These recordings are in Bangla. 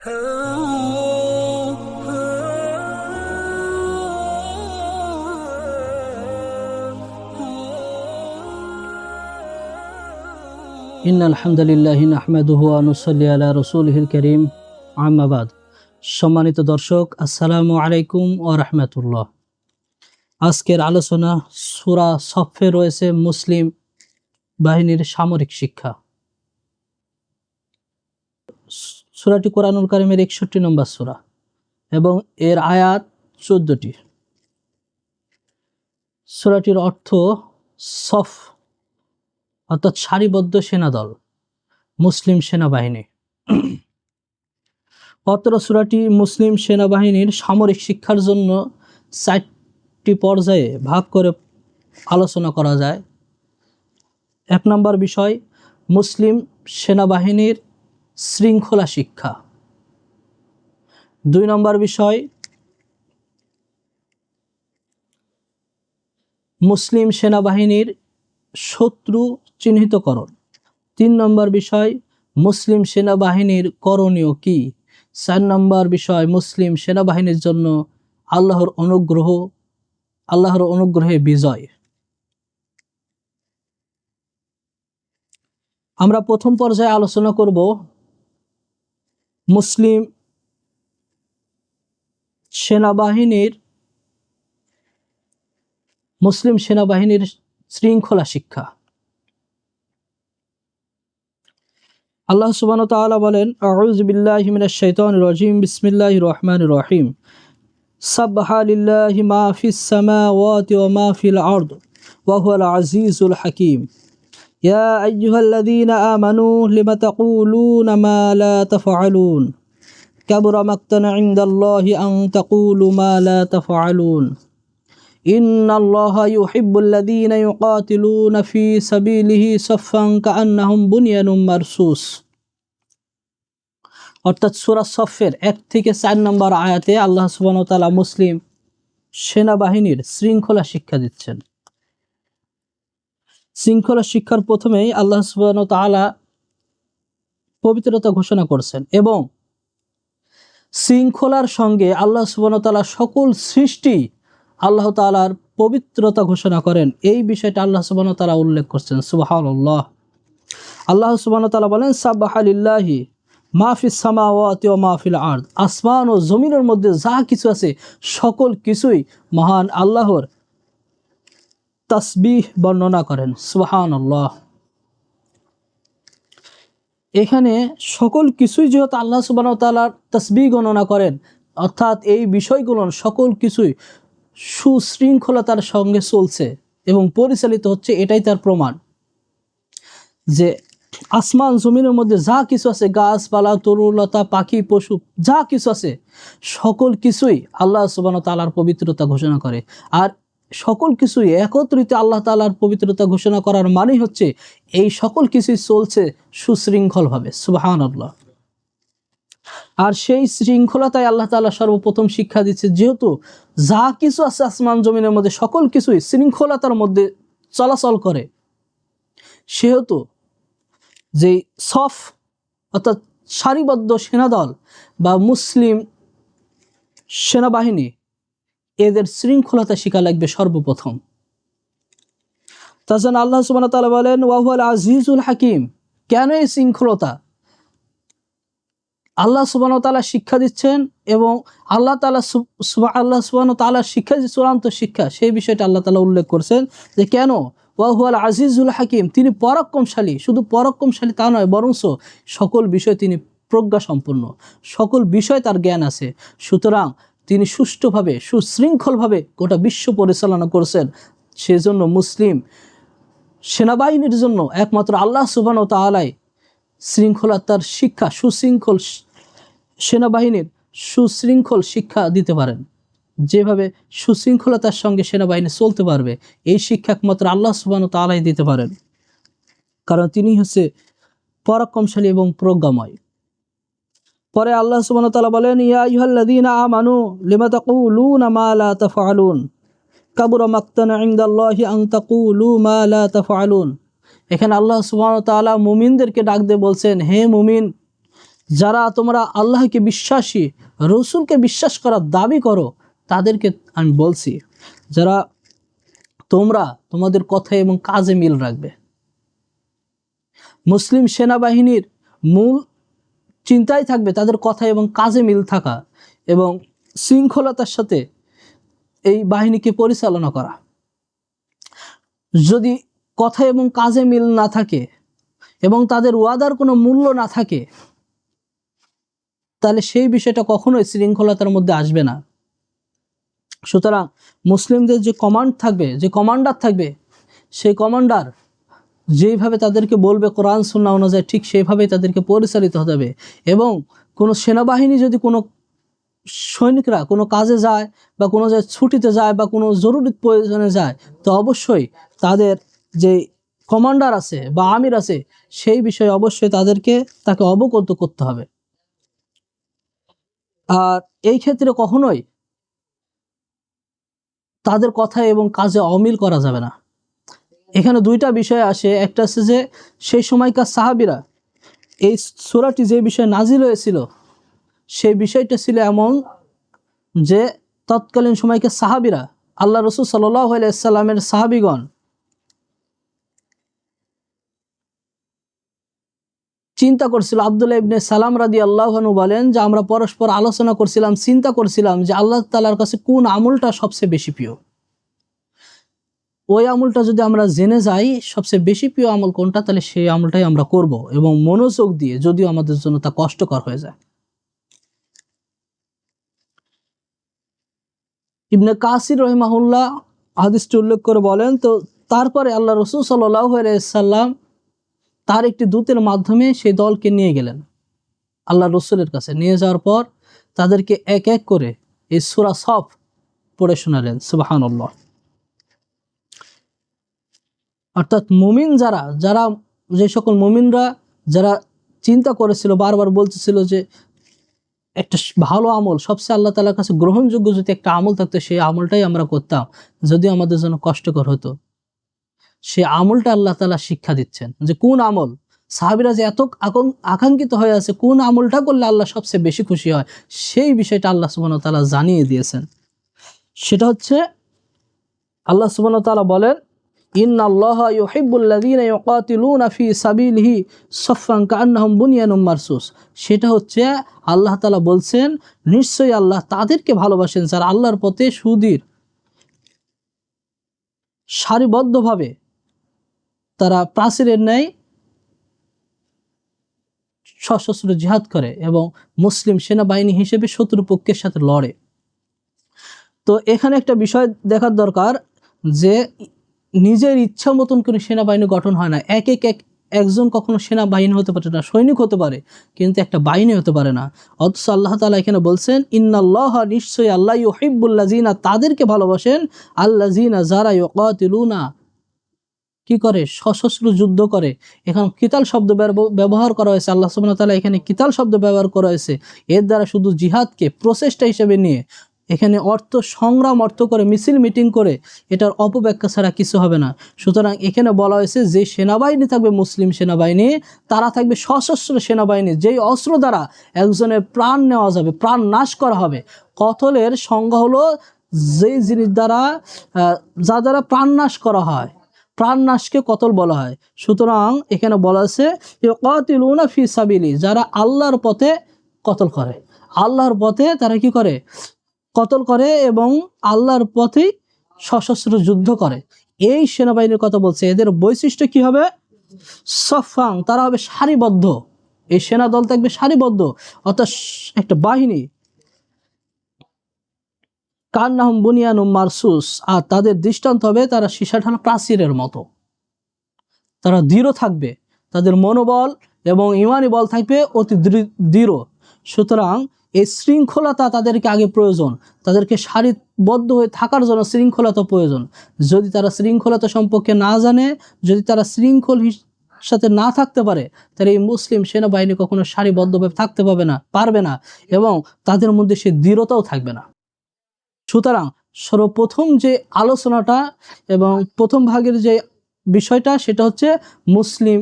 ইন্নাল হামদুলিল্লাহি নাহমাদুহু ওয়া নুসাল্লি আলা রাসূলিহিল কারীম, আম্মা বাদ। সম্মানিত দর্শক, আসসালামু আলাইকুম ওয়া রাহমাতুল্লাহ। আজকের আলোচনা সূরা সফে রয়েছে মুসলিম বাহিনীর সামরিক শিক্ষা। সূরাটি কোরআনুল কারীমের 61 নম্বর সূরা এবং এর আয়াত 14টি। সূরাটির অর্থ সফ অর্থাৎ সারিবদ্ধ সেনাদল, মুসলিম সেনাবাহিনী। অত্র সূরাটি মুসলিম সেনাবাহিনীর সামরিক শিক্ষার জন্য 4টি পর্যায়ে ভাগ করে আলোচনা করা যায়। 1 নম্বর বিষয় মুসলিম সেনাবাহিনীর শৃঙ্খলা শিক্ষা। 2 নম্বর বিষয় মুসলিম সেনাবাহিনীর শত্রু চিহ্নিতকরণ। 3 নম্বর বিষয় মুসলিম সেনাবাহিনীর করণীয় কি। 4 নম্বর বিষয় মুসলিম সেনাবাহিনীর জন্য আল্লাহর অনুগ্রহে বিজয়। আমরা প্রথম পর্যায়ে আলোচনা করব মুসলিম সেনাবাহিনীর শৃঙ্খলা শিক্ষা। আল্লাহ সুবহানাহু ওয়া তাআলা বলেন, আউযু বিল্লাহি মিনাশ শাইতানির রাজীম, বিসমিল্লাহির রহমানির রহিম। সাবহা লিল্লাহি মা ফিস সামাওয়াতি ওয়া মা ফিল আরদ ওয়া হুয়াল আজিজুল হাকীম। ইয়া আইয়ুহাল্লাযীনা আমানু লিমা তাকুলুনা মা লা তাফআলুন কাবুরা মাকতান ইনদাল্লাহি আন তাকুলু মা লা তাফআলুন ইন্নাল্লাহা ইউহিব্বুল্লাযীনা ইউকাতিলুনা ফী সাবিলিহি সাফফান কাআন্নাহুম বুনয়ানুম মারসুস। অর্থাৎ সূরা সফের 1 থেকে 4 নম্বর আয়াতে আল্লাহ সুবহানাহু ওয়া তাআলা মুসলিম সেনাবাহিনীর শৃঙ্খলা শিক্ষা দিচ্ছেন। শৃঙ্খলা শিক্ষার প্রথমেই আল্লাহ সুবহানাহু ওয়া তাআলা পবিত্রতা ঘোষণা করছেন এবং শৃঙ্খলার সঙ্গে আল্লাহ সুবহানাহু ওয়া তাআলা সকল সৃষ্টি আল্লাহ তাআলার পবিত্রতা ঘোষণা করেন। এই বিষয়টা আল্লাহ সুবহানাহু ওয়া তাআলা উল্লেখ করছেন। সুবহানাল্লাহ। আল্লাহ সুবহানাহু ওয়া তাআলা বলেন, সাবহা লিল্লাহি মা ফিস সামাওয়াতি ওয়া মা ফিল আরদ। আসমান ও জমিনের মধ্যে যা কিছু আছে সকল কিছুই মহান আল্লাহর তাসবিহ বর্ণনা করেন। সুবহানাল্লাহ। এখানে সকল কিছুই যেহেতু আল্লাহ সুবহানাহু ওয়া তাআলার তাসবিহ গণনা করেন, অর্থাৎ এই বিষয়গুলো সকল কিছুই সুশৃঙ্খলতার সঙ্গে চলছে এবং পরিচালিত হচ্ছে, এটাই তার প্রমাণ যে আসমান জমিনের মধ্যে যা কিছু আছে, গাছপালা, তরুলতা, পাখি, পশু যা কিছু আছে সকল কিছুই আল্লাহ সুবহানাহু ওয়া তাআলার পবিত্রতা ঘোষণা করে। আর সকল কিছুই একত্রিত আল্লাহ তাআলার পবিত্রতা ঘোষণা করার মানে হচ্ছে এই সকল কিছুই চলছে সুশৃঙ্খলভাবে। সুবহানাল্লাহ। আর সেই শৃঙ্খলতাই আল্লাহ তাআলা সর্বপ্রথম শিক্ষা দিচ্ছে। যেহেতু যা কিছু আছে আসমান জমিনের মধ্যে সকল কিছুই শৃঙ্খলতার মধ্যে চলাচল করে, সেহেতু যে সফ অর্থাৎ সারিবদ্ধ সেনাদল বা মুসলিম সেনাবাহিনী, এদের শৃঙ্খলতা শিক্ষা লাগবে সর্বপ্রথম। তাছাড়া আল্লাহ সুবহানাহু ওয়া তাআলা বলেন, ওয়া হুয়াল আজিজুল হাকীম। কেন এই শৃঙ্খলতা? আল্লাহ সুবহানাহু ওয়া তাআলা শিক্ষা দিচ্ছেন এবং আল্লাহ সুবহানাহু ওয়া তাআলার শিক্ষা যে চূড়ান্ত শিক্ষা, সেই বিষয়টা আল্লাহ তাআলা উল্লেখ করছেন যে কেন ওয়া হুয়াল আজিজুল হাকীম, তিনি পরাক্রমশালী। শুধু পরাক্রমশালী তা নয়, বরঞ্চ সকল বিষয় তিনি প্রজ্ঞা সম্পন্ন, সকল বিষয় তার জ্ঞান আছে। সুতরাং তিনি সুষ্ঠুভাবে সুশৃঙ্খলভাবে গোটা বিশ্ব পরিচালনা করছেন। সেজন্য মুসলিম সেনাবাহিনীর জন্য একমাত্র আল্লাহ সুবহানাহু ওয়া তাআলাই শৃঙ্খলতার শিক্ষা, সুশৃঙ্খল সেনাবাহিনীর সুশৃঙ্খল শিক্ষা দিতে পারেন। যেভাবে সুশৃঙ্খলতার সঙ্গে সেনাবাহিনী চলতে পারবে, এই শিক্ষা একমাত্র আল্লাহ সুবহানাহু ওয়া তাআলাই দিতে পারেন, কারণ তিনি হচ্ছে পরাক্রমশালী এবং প্রজ্ঞাময়। পরে আল্লাহ সুবহানাহু ওয়া তাআলা বলেন, ইয়া আইয়ুহাল্লাযীনা আমানু লিমা তাকুলুনা মা লা তাফআলুন কাবুরা মাকতান ইনদাল্লাহি আন তাকুলু মা লা তাফআলুন। এখানে আল্লাহ সুবহানাহু ওয়া তাআলা মুমিনদেরকে ডাক দিয়ে বলছেন, হে মুমিন, যারা তোমরা আল্লাহকে বিশ্বাসী, রসুলকে বিশ্বাস করার দাবি করো, তাদেরকে আমি বলছি যারা তোমরা তোমাদের কথা এবং কাজে মিল রাখবে। মুসলিম সেনাবাহিনীর মূল চিন্তাই থাকবে তাদের কথা এবং কাজে মিল থাকা এবং শৃঙ্খলতার সাথে এই বাহিনীকে পরিচালনা করা। যদি কথা এবং কাজে মিল না থাকে এবং তাদের ওয়াদার কোনো মূল্য না থাকে, তাহলে সেই বিষয়টা কখনোই শৃঙ্খলতার মধ্যে আসবে না। সুতরাং মুসলিমদের যে কমান্ড থাকবে, যে কমান্ডার থাকবে, সেই কমান্ডার যেইভাবে তাদেরকে বলবে কোরআন সুন্নাহ অনুযায়ী, ঠিক সেইভাবেই তাদেরকে পরিচালিত হতে হবে। এবং কোনো সেনাবাহিনী যদি কোনো সৈনিকরা কোনো কাজে যায় বা কোনো জায়গায় ছুটিতে যায় বা কোনো জরুরি প্রয়োজনে যায়, তো অবশ্যই তাদের যে কমান্ডার আছে বা আমির আছে, সেই বিষয়ে অবশ্যই তাকে অবগত করতে হবে। আর এই ক্ষেত্রে কখনোই তাদের কথা এবং কাজে অমিল করা যাবে না। এখানে দুইটা বিষয় আসে। একটা আছে যে সেই সময়কার সাহাবীরা, এই সূরাটি যে বিষয়ে নাজিল হয়েছিল সেই বিষয়টা ছিল এমন যে তৎকালীন সময়কার সাহাবীরা, আল্লাহ রসুল সাল্লাল্লাহু আলাইহি ওয়াসাল্লামের সাহাবীগণ চিন্তা করছিল। আব্দুল্লাহ ইবনে সালাম রাদিয়াল্লাহু আনহু বলেন যে আমরা পরস্পর আলোচনা করছিলাম, চিন্তা করছিলাম যে আল্লাহ তাআলার কাছে কোন আমলটা সবচেয়ে বেশি প্রিয়। ওই আমলটা যদি আমরা জেনে যাই সবচেয়ে বেশি প্রিয় আমল কোনটা, তাহলে সেই আমলটাই আমরা করব এবং মনোযোগ দিয়ে, যদিও আমাদের জন্য তা কষ্টকর হয়ে যায়। ইবনে কাসির রহিমাহুল্লাহ হাদিসটি উল্লেখ করে বলেন, তো তারপরে আল্লাহ রসুল সাল্লাল্লাহু আলাইহি সাল্লাম তার একটি দূতের মাধ্যমে সেই দলকে নিয়ে গেলেন আল্লাহ রসুলের কাছে। নিয়ে যাওয়ার পর তাদেরকে এক এক করে এই সূরা সফ পড়ে শোনালেন। সুবহানাল্লাহ। অর্থাৎ মুমিন যারা যে সকল মুমিনরা যারা চিন্তা করেছিল, বারবার বলতেছিল যে একটা ভালো আমল, সবচেয়ে আল্লাহ তাআলার কাছে গ্রহণযোগ্য যদি একটা আমল থাকতো, সেই আমলটাই আমরা করতাম, যদিও আমাদের জন্য কষ্টকর হতো। সে আমলটা আল্লাহ তাআলা শিক্ষা দিচ্ছেন যে কোন আমল, সাহাবীরা যে এত আকাঙ্ক্ষিত হয়ে আছে কোন আমলটা করলে আল্লাহ সবচেয়ে বেশি খুশি হয়, সেই বিষয়টা আল্লাহ সুবহানাহু ওয়া তাআলা জানিয়ে দিয়েছেন। সেটা হচ্ছে আল্লাহ সুবহানাহু ওয়া তাআলা বলেন, ইন্নাল্লাহা ইউহিব্বুল্লাযীনা ইউকাতিলুনা ফী সাবিলিহি সাফফান কাআন্নাহুম বুনিয়ানুম মারসুস। সেটা হচ্ছে আল্লাহ তাআলা বলছেন, নিশ্চয়ই আল্লাহ তাদেরকে ভালোবাসেন যারা আল্লাহর পথে সুদীর সারিবদ্ধভাবে তারা প্রাচীরের ন্যায় সশস্ত্র জিহাদ করে এবং মুসলিম সেনাবাহিনী হিসেবে শত্রুপক্ষের সাথে লড়ে। তো এখানে একটা বিষয় দেখার দরকার যে নিজের ইচ্ছা মতন করে সেনাবাহিনী গঠন হয় না। একজন কখনো সেনাবাহিনী হতে পারে না, সৈনিক হতে পারে, কিন্তু একটা বাহিনী হতে পারে না। অথচ আল্লাহ তাআলা এখানে বলছেন, ইন্নাল্লাহা, নিশ্চয়ই আল্লাহ, ইউহিব্বুল্লাযীনা, তাদেরকে ভালোবাসেন, আল্লাযীনা, যারা ইউকাতিলুনা, কি করে, সশস্ত্র যুদ্ধ করে। এখানে কিতাল শব্দ ব্যবহার করা হয়েছে। আল্লাহ সুবহানাহু ওয়া তাআলা এখানে কিতাল শব্দ ব্যবহার করা হয়েছে, এর দ্বারা শুধু জিহাদকে প্রচেষ্টা হিসেবে নিয়ে, এখানে অর্থ সংগ্রাম অর্থ করে মিছিল মিটিং করে এটার অপব্যাখ্যা ছাড়া কিছু হবে না। সুতরাং এখানে বলা হয়েছে যে সেনাবাহিনী থাকবে মুসলিম সেনাবাহিনী, তারা থাকবে সশস্ত্র সেনাবাহিনী, যেই অস্ত্র দ্বারা একজনের প্রাণ নেওয়া যাবে, প্রাণ নাশ করা হবে। কতলের সংজ্ঞা হলো যেই জিনিস দ্বারা যা দ্বারা প্রাণ নাশ করা হয়, প্রাণ নাশকে কতল বলা হয়। সুতরাং এখানে বলা আছে ইউকাতিলুনা ফি সাবিলি, যারা আল্লাহর পথে কতল করে, আল্লাহর পথে তারা কি করে, কতল করে এবং আল্লাহর পথে সশস্ত্র যুদ্ধ করে। এই সেনাবাহিনীর কথা বলছে। এদের বৈশিষ্ট্য কি হবে? সফাং, তারা হবে সারিবদ্ধ। এই সেনা দল থাকবে সারিবদ্ধ, অর্থাৎ একটা বাহিনী। কান্নাহুম বুনিয়ানুম মারসুস, আর তাদের দৃষ্টান্ত হবে তারা সীসাঢালা প্রাচীরের মতো। তারা দৃঢ় থাকবে, তাদের মনোবল এবং ইমানি বল থাকবে অতি দৃঢ়। সুতরাং এই শৃঙ্খলতা তাদেরকে আগে প্রয়োজন, তাদেরকে সারিবদ্ধ হয়ে থাকার জন্য শৃঙ্খলতা প্রয়োজন। যদি তারা শৃঙ্খলতা সম্পর্কে না জানে, যদি তারা শৃঙ্খল সাথে না থাকতে পারে, তাহলে এই মুসলিম সেনাবাহিনী কখনো সারিবদ্ধভাবে থাকতে পারবে না এবং তাদের মধ্যে সে দৃঢ়তাও থাকবে না। সুতরাং সর্বপ্রথম যে আলোচনাটা এবং প্রথম ভাগের যে বিষয়টা, সেটা হচ্ছে মুসলিম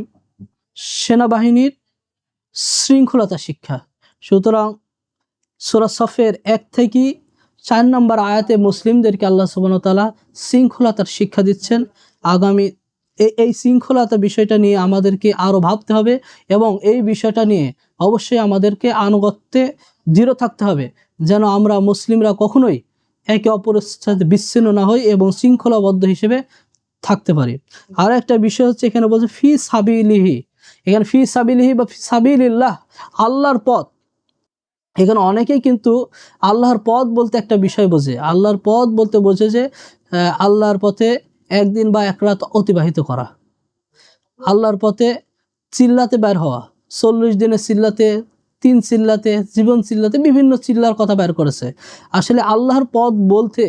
সেনাবাহিনীর শৃঙ্খলতা শিক্ষা। সুতরাং সূরা সফের 1 থেকে 4 নম্বর আয়াতে মুসলিমদেরকে আল্লাহ সুবহানাহু ওয়া তাআলা শৃঙ্খলতার শিক্ষা দিচ্ছেন। আগামী এই শৃঙ্খলতা বিষয়টা নিয়ে আমাদেরকে আরও ভাবতে হবে এবং এই বিষয়টা নিয়ে অবশ্যই আমাদেরকে আনুগত্যে দৃঢ় থাকতে হবে, যেন আমরা মুসলিমরা কখনোই একে অপরের সাথে বিচ্ছিন্ন না হই এবং শৃঙ্খলাবদ্ধ হিসেবে থাকতে পারি। আর একটা বিষয় হচ্ছে এখানে বলছে ফি সাবিলিহি, এখানে ফি সাবিলিহি বা ফি সাবিলিল্লাহ, আল্লাহর পথ। এখানে অনেকেই কিন্তু আল্লাহর পথ বলতে একটা বিষয় বোঝে, আল্লাহর পথ বলতে বোঝে যে আল্লাহর পথে একদিন বা এক রাত অতিবাহিত করা, আল্লাহর পথে চিল্লাতে বের হওয়া, 40 দিনের চিল্লাতে, 3 চিল্লাতে, জীবন চিল্লাতে, বিভিন্ন চিল্লার কথা বের করেছে। আসলে আল্লাহর পথ বলতে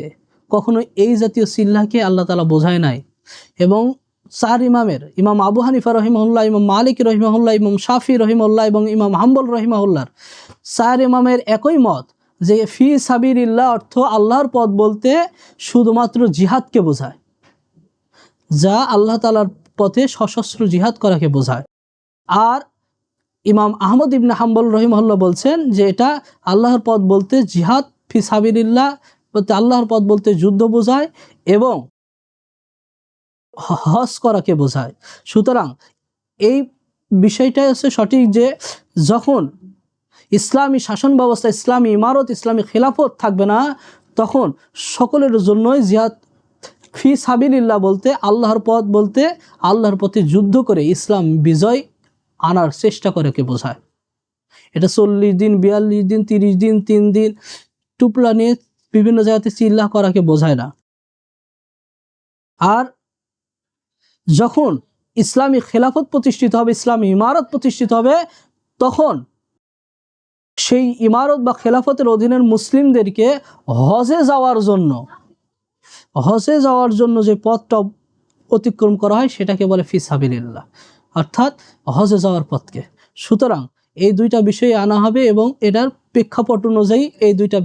কখনো এই জাতীয় চিল্লাকে আল্লাহ তাআলা বোঝায় নাই। এবং 4 ইমামের, ইমাম আবু হানিফা রহিমাহুল্লাহ, ইমাম মালিক রহিমাহুল্লাহ, ইমাম শাফি রহিমাহুল্লাহ এবং ইমাম হাম্বল রহিমাহুল্লাহর 4 ইমামের একই মত যে ফি সাবিলিল্লাহ অর্থ আল্লাহর পথ বলতে শুধুমাত্র জিহাদকে বোঝায়, যা আল্লাহ তাআলার পথে সশস্ত্র জিহাদ করাকে বোঝায়। আর ইমাম আহমদ ইবনে হাম্বল রহিমাহুল্লাহ বলছেন যে এটা আল্লাহর পথ বলতে জিহাদ ফি সাবিলিল্লাহ বলতে আল্লাহর পথ বলতে যুদ্ধ বোঝায় এবং হজ করাকে বোঝায়। সুতরাং এই বিষয়টাই হচ্ছে সঠিক যে যখন ইসলামী শাসন ব্যবস্থা, ইসলামী ইমারত, ইসলামী খেলাফত থাকবে না, তখন সকলের জন্যই জিহাদ ফি সাবিলিল্লাহ বলতে আল্লাহর পথ বলতে আল্লাহর পথে যুদ্ধ করে ইসলাম বিজয় আনার চেষ্টা করেকে বোঝায়। এটা 40 দিন, 42 দিন, 30 দিন, 3 দিন টুপলা নিয়ে বিভিন্ন জায়গাতে চিল্লা করাকে বোঝায় না। আর যখন ইসলামী খেলাফত প্রতিষ্ঠিত হবে, ইসলামী ইমারত প্রতিষ্ঠিত হবে, তখন সেই ইমারত বা খেলাফতের অধীনের মুসলিমদেরকে হজে যাওয়ার জন্য যে পথটা অতিক্রম করা হয় সেটাকে বলে ফি সাবিলিল্লাহ, অর্থাৎ হজে যাওয়ার পথকে। সুতরাং এই দুইটা বিষয় আনা হবে এবং এটার প্রেক্ষাপট অনুযায়ী এই দুইটা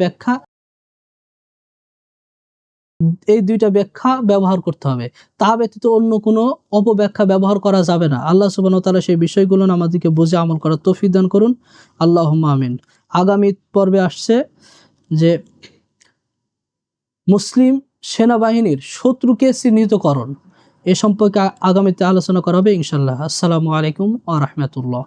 ব্যাখ্যা ব্যবহার করতে হবে। তা ব্যতীত অন্য কোনো অপব্যাখ্যা ব্যবহার করা যাবে না। আল্লাহ সুবহানাহু ওয়া তাআলা সেই বিষয়গুলো আমাদেরকে বুঝে আমল করার তৌফিক দান করুন। আল্লাহুম্মা আমিন। আগামী পর্বে আসছে যে মুসলিম সেনাবাহিনীর শত্রুকে চিহ্নিতকরণ, এ সম্পর্কে আগামীতে আলোচনা করা হবে ইনশাআল্লাহ। আসসালামু আলাইকুম ওয়া রাহমাতুল্লাহ।